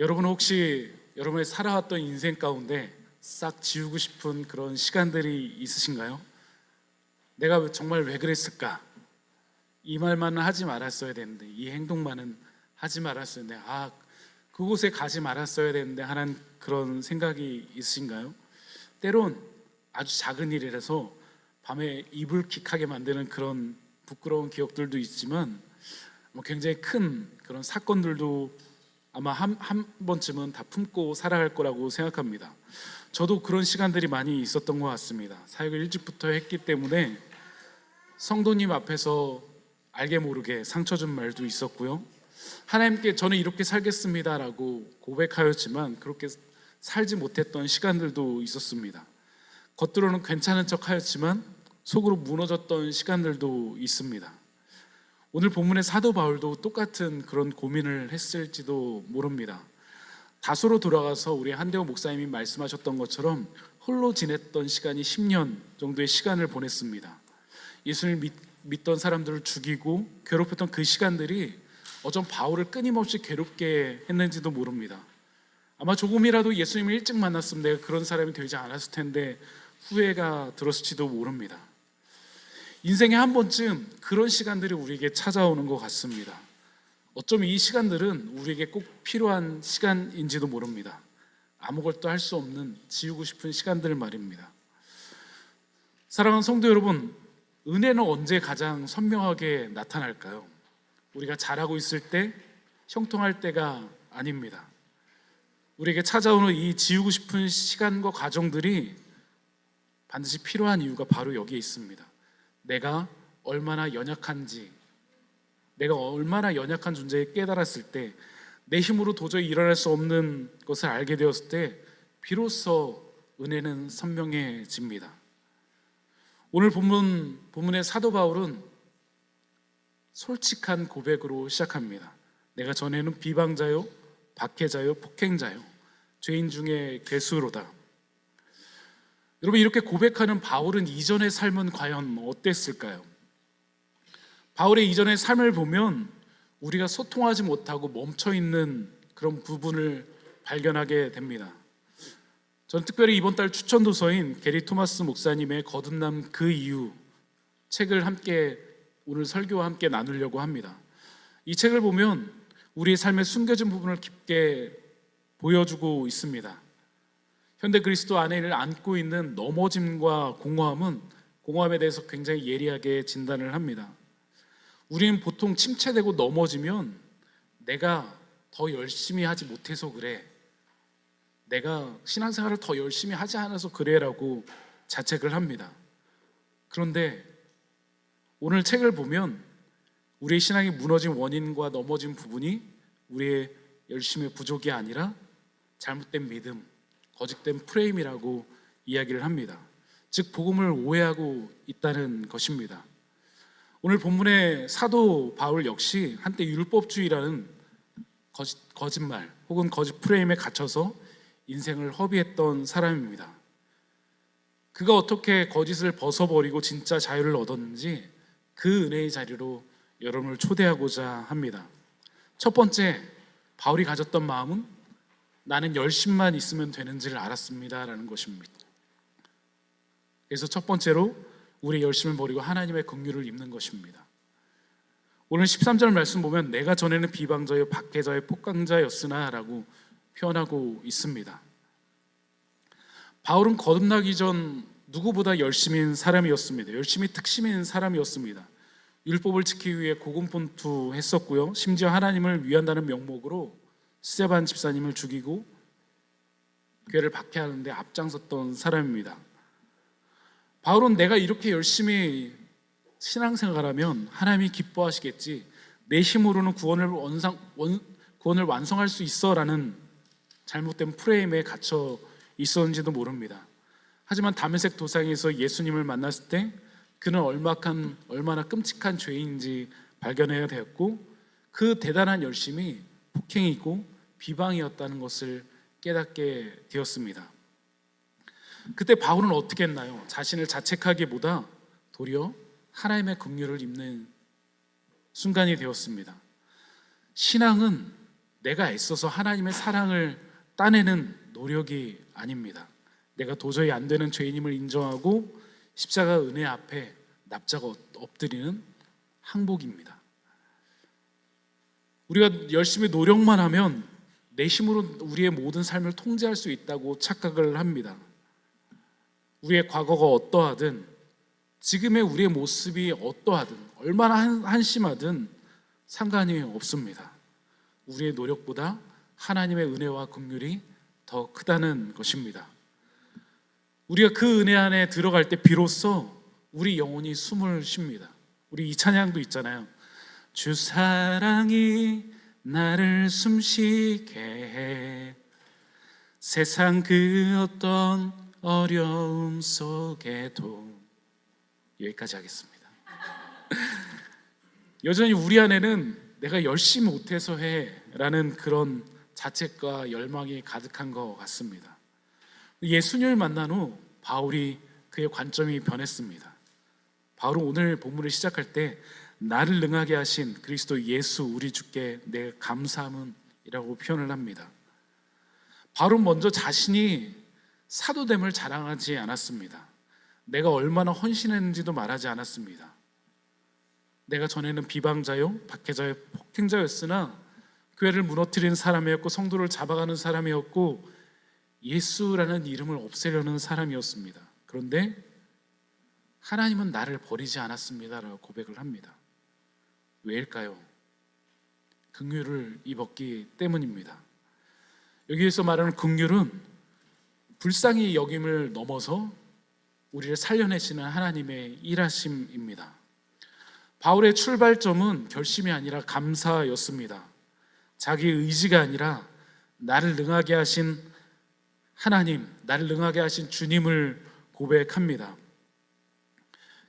여러분은 혹시 여러분의 살아왔던 인생 가운데 싹 지우고 싶은 그런 시간들이 있으신가요? 내가 정말 왜 그랬을까? 이 말만은 하지 말았어야 되는데, 이 행동만은 하지 말았어야 되는데, 그곳에 가지 말았어야 되는데 하는 그런 생각이 있으신가요? 때론 아주 작은 일이라서 밤에 이불킥하게 만드는 그런 부끄러운 기억들도 있지만, 굉장히 큰 그런 사건들도 아마 한 번쯤은 다 품고 살아갈 거라고 생각합니다. 저도 그런 시간들이 많이 있었던 것 같습니다. 사역을 일찍부터 했기 때문에 성도님 앞에서 알게 모르게 상처 준 말도 있었고요. 하나님께 저는 이렇게 살겠습니다라고 고백하였지만 그렇게 살지 못했던 시간들도 있었습니다. 겉으로는 괜찮은 척 하였지만 속으로 무너졌던 시간들도 있습니다. 오늘 본문의 사도 바울도 똑같은 그런 고민을 했을지도 모릅니다. 다소로 돌아가서 우리 한대호 목사님이 말씀하셨던 것처럼 홀로 지냈던 시간이 10년 정도의 시간을 보냈습니다. 예수를 믿던 사람들을 죽이고 괴롭혔던 그 시간들이 어쩜 바울을 끊임없이 괴롭게 했는지도 모릅니다. 아마 조금이라도 예수님을 일찍 만났으면 내가 그런 사람이 되지 않았을 텐데 후회가 들었을지도 모릅니다. 인생에 한 번쯤 그런 시간들이 우리에게 찾아오는 것 같습니다. 어쩌면 이 시간들은 우리에게 꼭 필요한 시간인지도 모릅니다. 아무것도 할 수 없는 지우고 싶은 시간들 말입니다. 사랑하는 성도 여러분, 은혜는 언제 가장 선명하게 나타날까요? 우리가 잘하고 있을 때, 형통할 때가 아닙니다. 우리에게 찾아오는 이 지우고 싶은 시간과 과정들이 반드시 필요한 이유가 바로 여기에 있습니다. 내가 얼마나 연약한지, 내가 얼마나 연약한 존재에 깨달았을 때, 내 힘으로 도저히 일어날 수 없는 것을 알게 되었을 때 비로소 은혜는 선명해집니다. 오늘 본문의 사도 바울은 솔직한 고백으로 시작합니다. 내가 전에는 비방자요, 박해자요, 폭행자요, 죄인 중에 괴수로다. 여러분, 이렇게 고백하는 바울은 이전의 삶은 과연 어땠을까요? 바울의 이전의 삶을 보면 우리가 소통하지 못하고 멈춰있는 그런 부분을 발견하게 됩니다. 저는 특별히 이번 달 추천 도서인 게리 토마스 목사님의 거듭남 그 이유 책을 함께 오늘 설교와 함께 나누려고 합니다. 이 책을 보면 우리의 삶에 숨겨진 부분을 깊게 보여주고 있습니다. 현대 그리스도 안에를 안고 있는 넘어짐과 공허함에 대해서 굉장히 예리하게 진단을 합니다. 우리는 보통 침체되고 넘어지면 내가 더 열심히 하지 못해서 그래, 내가 신앙생활을 더 열심히 하지 않아서 그래라고 자책을 합니다. 그런데 오늘 책을 보면 우리의 신앙이 무너진 원인과 넘어진 부분이 우리의 열심의 부족이 아니라 잘못된 믿음, 거짓된 프레임이라고 이야기를 합니다. 즉 복음을 오해하고 있다는 것입니다. 오늘 본문의 사도 바울 역시 한때 율법주의라는 거짓말 혹은 거짓 프레임에 갇혀서 인생을 허비했던 사람입니다. 그가 어떻게 거짓을 벗어버리고 진짜 자유를 얻었는지 그 은혜의 자리로 여러분을 초대하고자 합니다. 첫 번째, 바울이 가졌던 마음은 나는 열심만 있으면 되는지를 알았습니다 라는 것입니다. 그래서 첫 번째로 우리의 열심을 버리고 하나님의 긍휼을 입는 것입니다. 오늘 13절 말씀 보면 내가 전에는 비방자요 박해자요 폭강자였으나 라고 표현하고 있습니다. 바울은 거듭나기 전 누구보다 열심인 사람이었습니다. 열심히 특심인 사람이었습니다. 율법을 지키기 위해 고군분투했었고요. 심지어 하나님을 위한다는 명목으로 스데반 집사님을 죽이고 교회를 박해하는 데 앞장섰던 사람입니다. 바울은 내가 이렇게 열심히 신앙생활하면 하나님이 기뻐하시겠지, 내 힘으로는 구원을 완성할 수 있어 라는 잘못된 프레임에 갇혀 있었는지도 모릅니다. 하지만 다메섹 도상에서 예수님을 만났을 때 그는 얼마나 끔찍한 죄인인지 발견해야 되었고 그 대단한 열심이 폭행이고 비방이었다는 것을 깨닫게 되었습니다. 그때 바울은 어떻게 했나요? 자신을 자책하기보다 도리어 하나님의 긍휼을 입는 순간이 되었습니다. 신앙은 내가 애써서 하나님의 사랑을 따내는 노력이 아닙니다. 내가 도저히 안 되는 죄인임을 인정하고 십자가 은혜 앞에 납작 엎드리는 항복입니다. 우리가 열심히 노력만 하면 내 힘으로 우리의 모든 삶을 통제할 수 있다고 착각을 합니다. 우리의 과거가 어떠하든, 지금의 우리의 모습이 어떠하든, 얼마나 한심하든 상관이 없습니다. 우리의 노력보다 하나님의 은혜와 긍휼이 더 크다는 것입니다. 우리가 그 은혜 안에 들어갈 때 비로소 우리 영혼이 숨을 쉽니다. 우리 이 찬양도 있잖아요. 주 사랑이 나를 숨쉬게 해 세상 그 어떤 어려움 속에도. 여기까지 하겠습니다. 여전히 우리 안에는 내가 열심히 못해서 해 라는 그런 자책과 열망이 가득한 것 같습니다. 예수님을 만난 후 바울이 그의 관점이 변했습니다. 바울은 오늘 본문을 시작할 때 나를 능하게 하신 그리스도 예수 우리 주께 내 감사함은 이라고 표현을 합니다. 바울은 먼저 자신이 사도됨을 자랑하지 않았습니다. 내가 얼마나 헌신했는지도 말하지 않았습니다. 내가 전에는 비방자요 박해자요 폭행자였으나 교회를 무너뜨리는 사람이었고 성도를 잡아가는 사람이었고 예수라는 이름을 없애려는 사람이었습니다. 그런데 하나님은 나를 버리지 않았습니다라고 고백을 합니다. 왜일까요? 긍휼을 입었기 때문입니다. 여기에서 말하는 긍휼은 불쌍히 여김을 넘어서 우리를 살려내시는 하나님의 일하심입니다. 바울의 출발점은 결심이 아니라 감사였습니다. 자기 의지가 아니라 나를 능하게 하신 하나님, 나를 능하게 하신 주님을 고백합니다.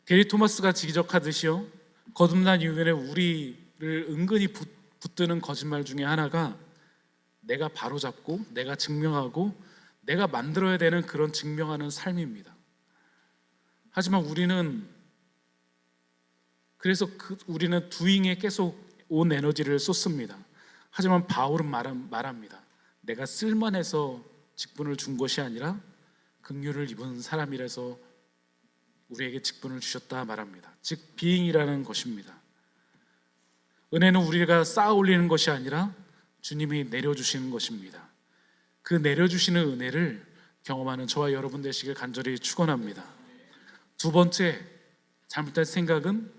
게리 토마스가 지적하듯이요, 거듭난 이후에 우리를 은근히 붙드는 거짓말 중에 하나가 내가 바로잡고 내가 증명하고 내가 만들어야 되는 그런 증명하는 삶입니다. 하지만 우리는 두잉에 계속 온 에너지를 쏟습니다. 하지만 바울은 말합니다. 내가 쓸만해서 직분을 준 것이 아니라 긍휼을 입은 사람이라서 우리에게 직분을 주셨다 말합니다. 즉 비잉이라는 것입니다. 은혜는 우리가 쌓아 올리는 것이 아니라 주님이 내려주시는 것입니다. 그 내려주시는 은혜를 경험하는 저와 여러분 되시길 간절히 축원합니다. 두 번째, 잘못된 생각은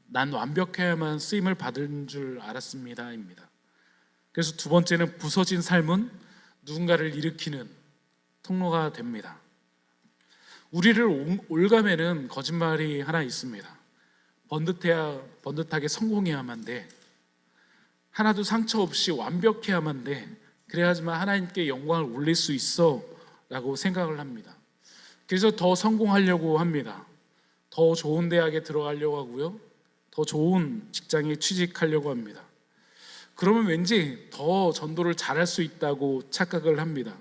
난 완벽해야만 쓰임을 받은 줄 알았습니다입니다. 그래서 두 번째는 부서진 삶은 누군가를 일으키는 통로가 됩니다. 우리를 올가매는 거짓말이 하나 있습니다. 번듯하게 성공해야만 돼. 하나도 상처 없이 완벽해야만 돼. 그래야지만 하나님께 영광을 올릴 수 있어 라고 생각을 합니다. 그래서 더 성공하려고 합니다. 더 좋은 대학에 들어가려고 하고요, 더 좋은 직장에 취직하려고 합니다. 그러면 왠지 더 전도를 잘할 수 있다고 착각을 합니다.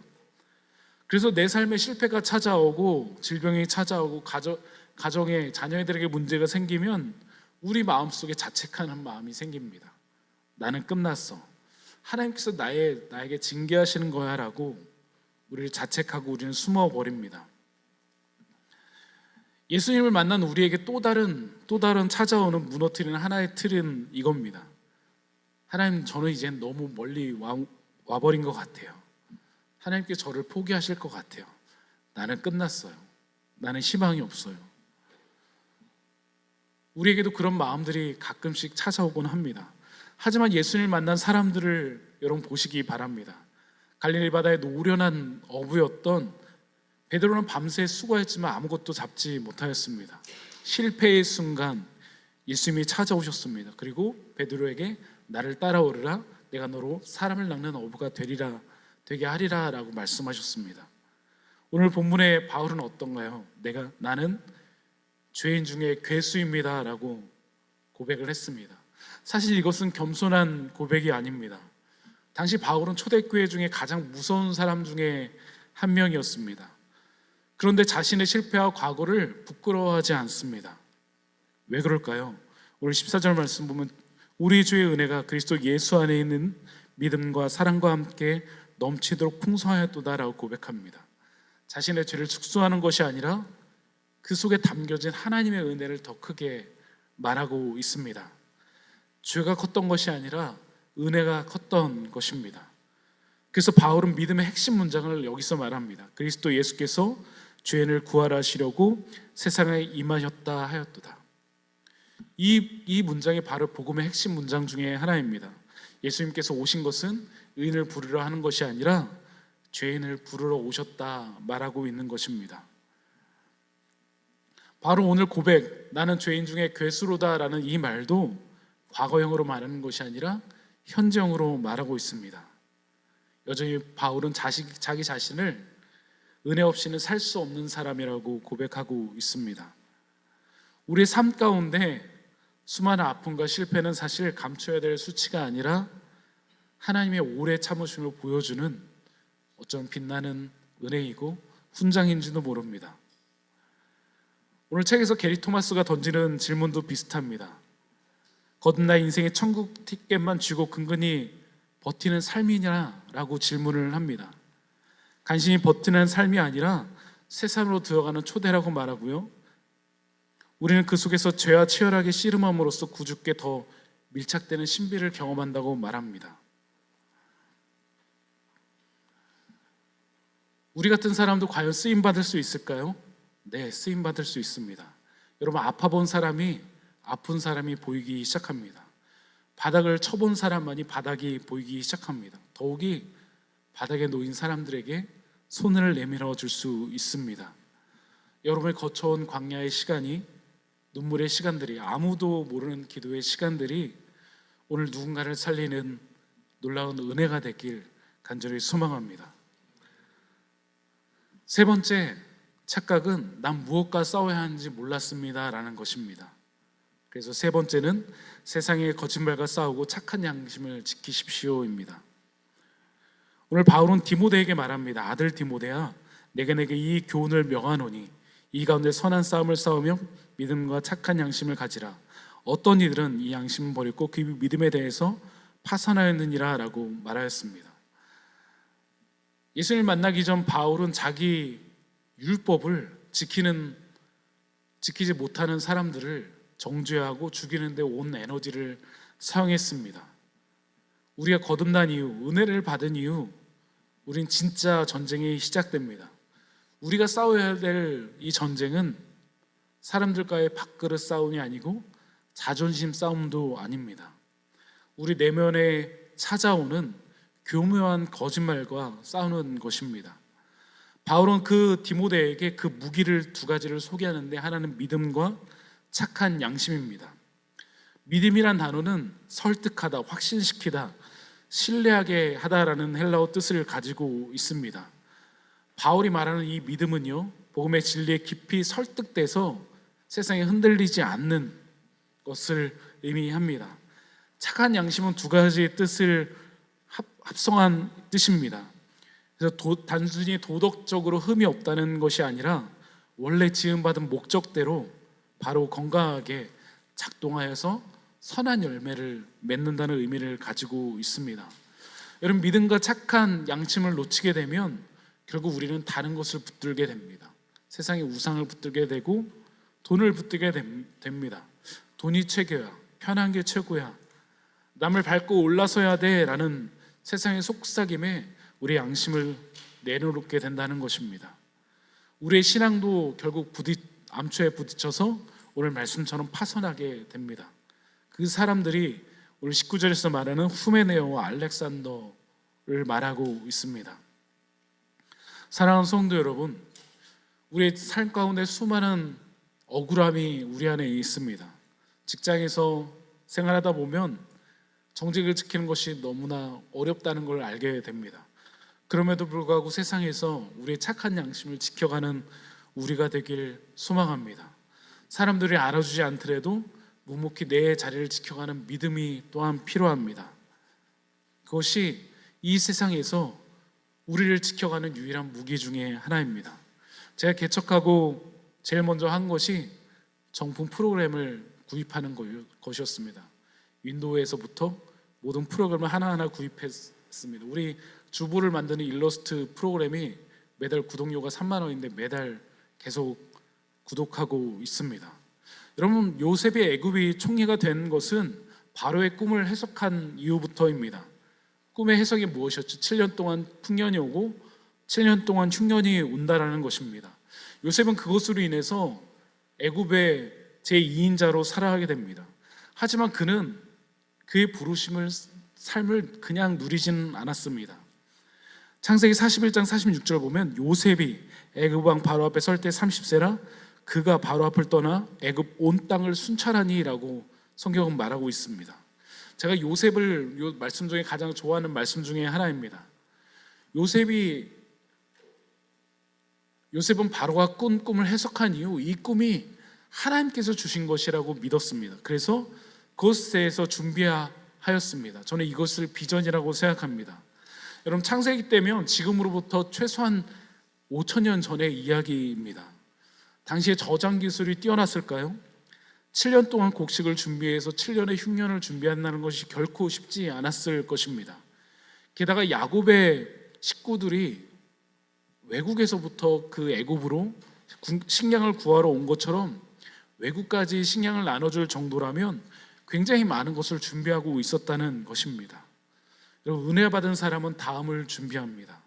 그래서 내 삶에 실패가 찾아오고 질병이 찾아오고 가정에 자녀들에게 문제가 생기면 우리 마음속에 자책하는 마음이 생깁니다. 나는 끝났어. 하나님께서 나에게 징계하시는 거야 라고 우리를 자책하고 우리는 숨어버립니다. 예수님을 만난 우리에게 또 다른 찾아오는 무너뜨리는 하나의 틀은 이겁니다. 하나님, 저는 이젠 너무 멀리 와버린 것 같아요. 하나님께 저를 포기하실 것 같아요. 나는 끝났어요. 나는 희망이 없어요. 우리에게도 그런 마음들이 가끔씩 찾아오곤 합니다. 하지만 예수님을 만난 사람들을 여러분 보시기 바랍니다. 갈릴리 바다에 노련한 어부였던 베드로는 밤새 수고했지만 아무것도 잡지 못하였습니다. 실패의 순간 예수님이 찾아오셨습니다. 그리고 베드로에게 나를 따라오르라, 내가 너로 사람을 낚는 어부가 되게 하리라 라고 말씀하셨습니다. 오늘 본문의 바울은 어떤가요? 나는 죄인 중에 괴수입니다 라고 고백을 했습니다. 사실 이것은 겸손한 고백이 아닙니다. 당시 바울은 초대교회 중에 가장 무서운 사람 중에 한 명이었습니다. 그런데 자신의 실패와 과거를 부끄러워하지 않습니다. 왜 그럴까요? 오늘 14절 말씀 보면 우리 주의 은혜가 그리스도 예수 안에 있는 믿음과 사랑과 함께 넘치도록 풍성하였도다라고 고백합니다. 자신의 죄를 축소하는 것이 아니라 그 속에 담겨진 하나님의 은혜를 더 크게 말하고 있습니다. 죄가 컸던 것이 아니라 은혜가 컸던 것입니다. 그래서 바울은 믿음의 핵심 문장을 여기서 말합니다. 그리스도 예수께서 죄인을 구하시려고 세상에 임하셨다 하였도다. 이 문장이 바로 복음의 핵심 문장 중에 하나입니다. 예수님께서 오신 것은 의인을 부르러 하는 것이 아니라 죄인을 부르러 오셨다 말하고 있는 것입니다. 바로 오늘 고백, 나는 죄인 중에 괴수로다라는 이 말도 과거형으로 말하는 것이 아니라 현재형으로 말하고 있습니다. 여전히 바울은 자기 자신을 은혜 없이는 살 수 없는 사람이라고 고백하고 있습니다. 우리의 삶 가운데 수많은 아픔과 실패는 사실 감춰야 될 수치가 아니라 하나님의 오래 참으심을 보여주는 어쩜 빛나는 은혜이고 훈장인지도 모릅니다. 오늘 책에서 게리 토마스가 던지는 질문도 비슷합니다. 거듭나 인생의 천국 티켓만 쥐고 근근히 버티는 삶이냐라고 질문을 합니다. 간신히 버티는 삶이 아니라 세상으로 들어가는 초대라고 말하고요. 우리는 그 속에서 죄와 치열하게 씨름함으로써 구주께 더 밀착되는 신비를 경험한다고 말합니다. 우리 같은 사람도 과연 쓰임받을 수 있을까요? 네, 쓰임받을 수 있습니다. 여러분, 아파본 사람이 아픈 사람이 보이기 시작합니다. 바닥을 쳐본 사람만이 바닥이 보이기 시작합니다. 더욱이 바닥에 놓인 사람들에게 손을 내밀어 줄 수 있습니다. 여러분이 거쳐온 광야의 시간이, 눈물의 시간들이, 아무도 모르는 기도의 시간들이 오늘 누군가를 살리는 놀라운 은혜가 되길 간절히 소망합니다. 세 번째 착각은 난 무엇과 싸워야 하는지 몰랐습니다 라는 것입니다. 그래서 세 번째는 세상의 거짓말과 싸우고 착한 양심을 지키십시오입니다. 오늘 바울은 디모데에게 말합니다. 아들 디모데야, 내게 이 교훈을 명하노니 이 가운데 선한 싸움을 싸우며 믿음과 착한 양심을 가지라. 어떤 이들은 이 양심을 버리고 그 믿음에 대해서 파산하였느니라 라고 말하였습니다. 예수님을 만나기 전 바울은 자기 율법을 지키지 못하는 사람들을 정죄하고 죽이는 데 온 에너지를 사용했습니다. 우리가 거듭난 이후, 은혜를 받은 이후 우린 진짜 전쟁이 시작됩니다. 우리가 싸워야 될 이 전쟁은 사람들과의 밥그릇 싸움이 아니고 자존심 싸움도 아닙니다. 우리 내면에 찾아오는 교묘한 거짓말과 싸우는 것입니다. 바울은 그 디모데에게 그 무기를 두 가지를 소개하는데 하나는 믿음과 착한 양심입니다. 믿음이란 단어는 설득하다, 확신시키다, 신뢰하게 하다라는 헬라어 뜻을 가지고 있습니다. 바울이 말하는 이 믿음은요, 복음의 진리에 깊이 설득돼서 세상에 흔들리지 않는 것을 의미합니다. 착한 양심은 두 가지 뜻을 합성한 뜻입니다. 그래서 단순히 도덕적으로 흠이 없다는 것이 아니라 원래 지음받은 목적대로 바로 건강하게 작동하여서 선한 열매를 맺는다는 의미를 가지고 있습니다. 여러분, 믿음과 착한 양심을 놓치게 되면 결국 우리는 다른 것을 붙들게 됩니다. 세상의 우상을 붙들게 되고 돈을 붙들게 됩니다. 돈이 최고야, 편한 게 최고야, 남을 밟고 올라서야 돼 라는 세상의 속삭임에 우리 양심을 내려놓게 된다는 것입니다. 우리의 신앙도 결국 암초에 부딪혀서 오늘 말씀처럼 파손하게 됩니다. 그 사람들이 오늘 19절에서 말하는 후메네오와 알렉산더를 말하고 있습니다. 사랑하는 성도 여러분, 우리의 삶 가운데 수많은 억울함이 우리 안에 있습니다. 직장에서 생활하다 보면 정직을 지키는 것이 너무나 어렵다는 걸 알게 됩니다. 그럼에도 불구하고 세상에서 우리의 착한 양심을 지켜가는 우리가 되길 소망합니다. 사람들이 알아주지 않더라도 묵묵히 내 자리를 지켜가는 믿음이 또한 필요합니다. 그것이 이 세상에서 우리를 지켜가는 유일한 무기 중에 하나입니다. 제가 개척하고 제일 먼저 한 것이 정품 프로그램을 구입하는 것이었습니다. 윈도우에서부터 모든 프로그램을 하나하나 구입했습니다. 우리 주부를 만드는 일러스트 프로그램이 매달 구독료가 3만 원인데 매달 계속 구독하고 있습니다. 여러분, 요셉이 애굽이 총리가 된 것은 바로의 꿈을 해석한 이후부터입니다. 꿈의 해석이 무엇이었죠? 7년 동안 풍년이 오고 7년 동안 흉년이 온다라는 것입니다. 요셉은 그것으로 인해서 애굽의 제2인자로 살아가게 됩니다. 하지만 그는 그의 부르심을 삶을 그냥 누리지는 않았습니다. 창세기 41장 46절 보면 요셉이 애굽 왕 바로 앞에 설 때 30세라 그가 바로 앞을 떠나 애굽 온 땅을 순찰하니라고 성경은 말하고 있습니다. 제가 요셉을 요 말씀 중에 가장 좋아하는 말씀 중에 하나입니다. 요셉은 바로가 꾼 꿈을 해석한 이후 이 꿈이 하나님께서 주신 것이라고 믿었습니다. 그래서 그것에 대해서 준비하였습니다. 저는 이것을 비전이라고 생각합니다. 여러분, 창세기 때면 지금으로부터 최소한 5,000년 전의 이야기입니다. 당시에 저장 기술이 뛰어났을까요? 7년 동안 곡식을 준비해서 7년의 흉년을 준비한다는 것이 결코 쉽지 않았을 것입니다. 게다가 야곱의 식구들이 외국에서부터 그 애굽으로 식량을 구하러 온 것처럼 외국까지 식량을 나눠줄 정도라면 굉장히 많은 것을 준비하고 있었다는 것입니다. 여러분, 은혜 받은 사람은 다음을 준비합니다.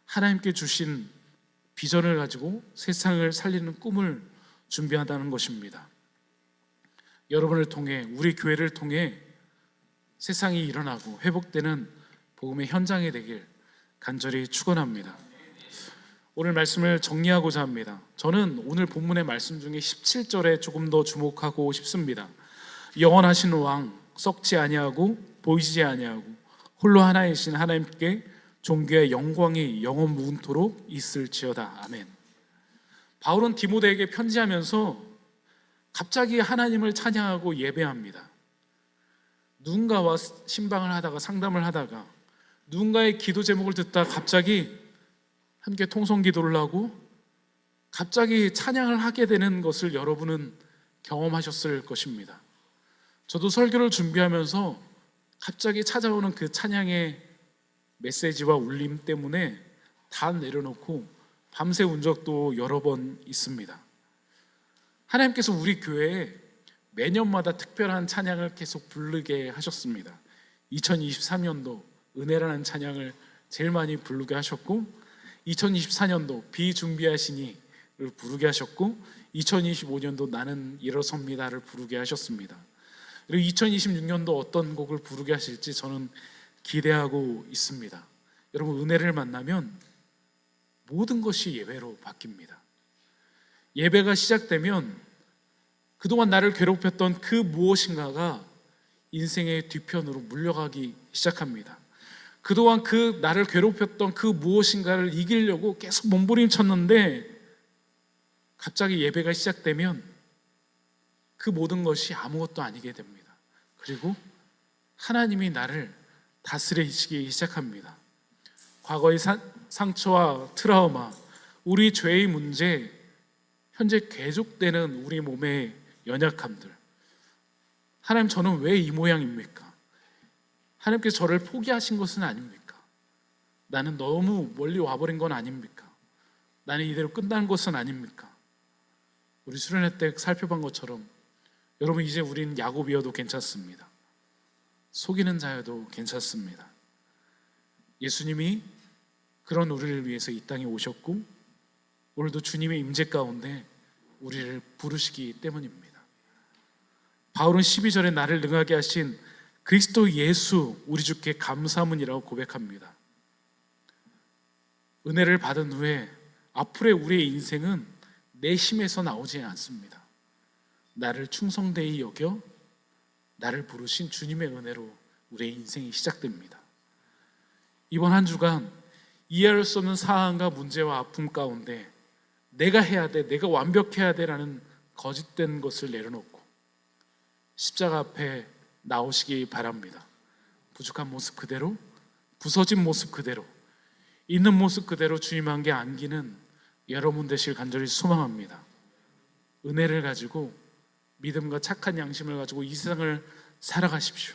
하나님께 주신 비전을 가지고 세상을 살리는 꿈을 준비한다는 것입니다. 여러분을 통해, 우리 교회를 통해 세상이 일어나고 회복되는 복음의 현장이 되길 간절히 축원합니다. 오늘 말씀을 정리하고자 합니다. 저는 오늘 본문의 말씀 중에 17절에 조금 더 주목하고 싶습니다. 영원하신 왕, 썩지 아니하고 보이지 아니하고 홀로 하나이신 하나님께 존귀의 영광이 영원 무궁토록 있을지어다. 아멘. 바울은 디모데에게 편지하면서 갑자기 하나님을 찬양하고 예배합니다. 누군가와 신방을 하다가, 상담을 하다가, 누군가의 기도 제목을 듣다 갑자기 함께 통성 기도를 하고 갑자기 찬양을 하게 되는 것을 여러분은 경험하셨을 것입니다. 저도 설교를 준비하면서 갑자기 찾아오는 그 찬양의 메시지와 울림 때문에 다 내려놓고 밤새 운 적도 여러 번 있습니다. 하나님께서 우리 교회에 매년마다 특별한 찬양을 계속 부르게 하셨습니다. 2023년도 은혜라는 찬양을 제일 많이 부르게 하셨고, 2024년도 비준비하시니를 부르게 하셨고, 2025년도 나는 일어섭니다를 부르게 하셨습니다. 그리고 2026년도 어떤 곡을 부르게 하실지 저는 기대하고 있습니다. 여러분, 은혜를 만나면 모든 것이 예배로 바뀝니다. 예배가 시작되면 그동안 나를 괴롭혔던 그 무엇인가가 인생의 뒤편으로 물려가기 시작합니다. 그동안 그 나를 괴롭혔던 그 무엇인가를 이기려고 계속 몸부림쳤는데 갑자기 예배가 시작되면 그 모든 것이 아무것도 아니게 됩니다. 그리고 하나님이 나를 다스리시기 시작합니다. 과거의 상처와 트라우마, 우리 죄의 문제, 현재 계속되는 우리 몸의 연약함들, 하나님, 저는 왜 이 모양입니까? 하나님께서 저를 포기하신 것은 아닙니까? 나는 너무 멀리 와버린 건 아닙니까? 나는 이대로 끝난 것은 아닙니까? 우리 수련회 때 살펴본 것처럼 여러분, 이제 우린 야곱이어도 괜찮습니다. 속이는 자여도 괜찮습니다. 예수님이 그런 우리를 위해서 이 땅에 오셨고 오늘도 주님의 임재 가운데 우리를 부르시기 때문입니다. 바울은 12절에 나를 능하게 하신 그리스도 예수 우리 주께 감사함이라고 고백합니다. 은혜를 받은 후에 앞으로의 우리의 인생은 내 힘에서 나오지 않습니다. 나를 충성되이 여겨 나를 부르신 주님의 은혜로 우리의 인생이 시작됩니다. 이번 한 주간 이해할 수 없는 사항과 문제와 아픔 가운데 내가 해야 돼, 내가 완벽해야 돼라는 거짓된 것을 내려놓고 십자가 앞에 나오시기 바랍니다. 부족한 모습 그대로, 부서진 모습 그대로, 있는 모습 그대로 주님 안개 안기는 여러분 되실 간절히 소망합니다. 은혜를 가지고 믿음과 착한 양심을 가지고 이 세상을 살아가십시오.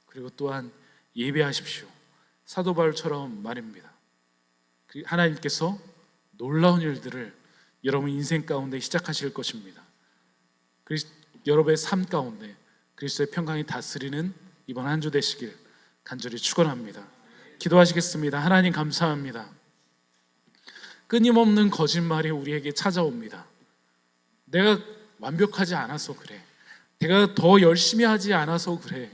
그리고 또한 예배하십시오. 사도 바울처럼 말입니다. 하나님께서 놀라운 일들을 여러분 인생 가운데 시작하실 것입니다. 여러분의 삶 가운데 그리스도의 평강이 다스리는 이번 한 주 되시길 간절히 축원합니다. 기도하시겠습니다. 하나님 감사합니다. 끊임없는 거짓말이 우리에게 찾아옵니다. 내가 완벽하지 않아서 그래. 내가 더 열심히 하지 않아서 그래.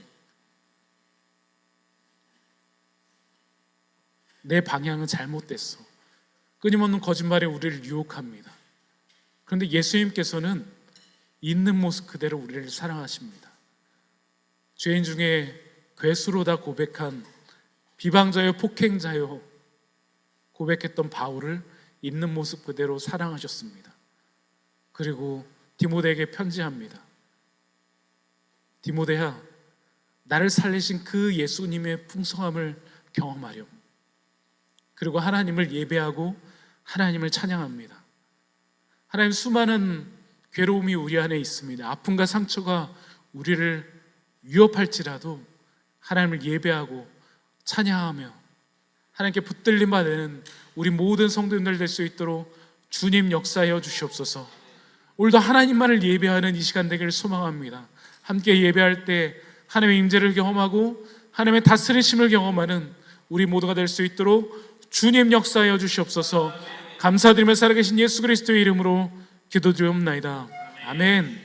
내 방향은 잘못됐어. 끊임없는 거짓말이 우리를 유혹합니다. 그런데 예수님께서는 있는 모습 그대로 우리를 사랑하십니다. 죄인 중에 괴수로다 고백한 비방자요 폭행자요 고백했던 바울을 있는 모습 그대로 사랑하셨습니다. 그리고 디모데에게 편지합니다. 디모데야, 나를 살리신 그 예수님의 풍성함을 경험하렴. 그리고 하나님을 예배하고 하나님을 찬양합니다. 하나님, 수많은 괴로움이 우리 안에 있습니다. 아픔과 상처가 우리를 위협할지라도 하나님을 예배하고 찬양하며 하나님께 붙들림 받는 우리 모든 성도님들 될 수 있도록 주님 역사하여 주시옵소서. 오늘도 하나님만을 예배하는 이 시간 되기를 소망합니다. 함께 예배할 때 하나님의 임재를 경험하고 하나님의 다스리심을 경험하는 우리 모두가 될 수 있도록 주님 역사하여 주시옵소서. 감사드리며 살아계신 예수 그리스도의 이름으로 기도드리옵나이다. 아멘.